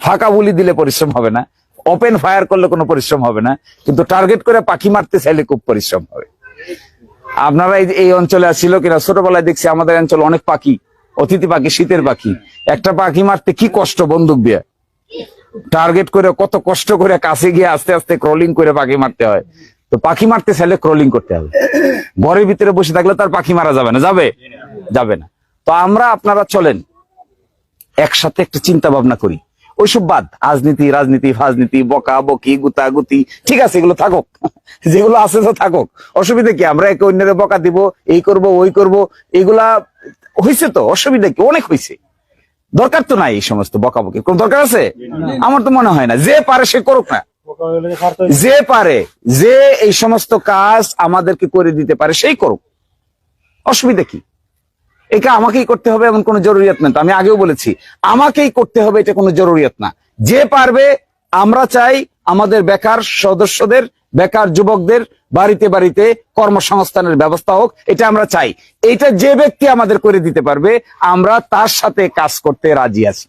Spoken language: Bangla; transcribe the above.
ফাঁকা বুলি দিলে পরিশ্রম হবে না, ওপেন ফায়ার করলে কোনো পরিশ্রম হবে না, কিন্তু টার্গেট করে পাখি মারতে চাইলে খুব পরিশ্রম হবে। আপনারা এই অঞ্চলে ছিল কিনা, ছোটবেলায় দেখছি আমাদের অঞ্চলে অনেক পাখি, অতিথি পাখি, শীতের পাখি। একটা পাখি মারতে কি কষ্ট, বন্দুক দিয়ে টার্গেট করে কত কষ্ট করে কাছে গিয়ে আস্তে আস্তে ক্রলিং করে পাখি মারতে হয়। তো পাখি মারতে চাইলে ক্রলিং করতে হবে। ঘরের ভিতরে বসে থাকলে তার পাখি মারা যাবে না, যাবে না। তো আমরা আপনারা চলেন একসাথে একটা চিন্তা ভাবনা করি। ওইসব বাদ, রাজনীতি ফাজনীতি, বকা বকি, গুতাগুতি, ঠিক আছে, এগুলো থাকুক, যেগুলো আছে তো থাকুক, অসুবিধা কি? আমরা একে অন্যের বকা দিব, এই করব ওই করব, এগুলা হয়েছে তো, অসুবিধা কি? অনেক হয়েছে, দরকার তো নাই এই সমস্ত বকাবকি, কোন দরকার আছে? আমার তো মনে হয় না। যে পারে সে করুক না, যে পারে, যে এই সমস্ত কাজ আমাদেরকে করে দিতে পারে সেই করুক, অসুবিধা কি? এটা আমাকেই করতে হবে এমন কোনো জরুরিয়াত না। আমি আগেও বলেছি, আমাকেই করতে হবে এটা কোনো জরুরিয়াত না। যে পারবে, আমরা চাই আমাদের বেকার সদস্যদের, বেকার যুবকদের বাড়িতে বাড়িতে কর্মসংস্থানের ব্যবস্থা হোক, এটা আমরা চাই। এটা যে ব্যক্তি আমাদের করে দিতে পারবে, আমরা তার সাথে কাজ করতে রাজি আছি।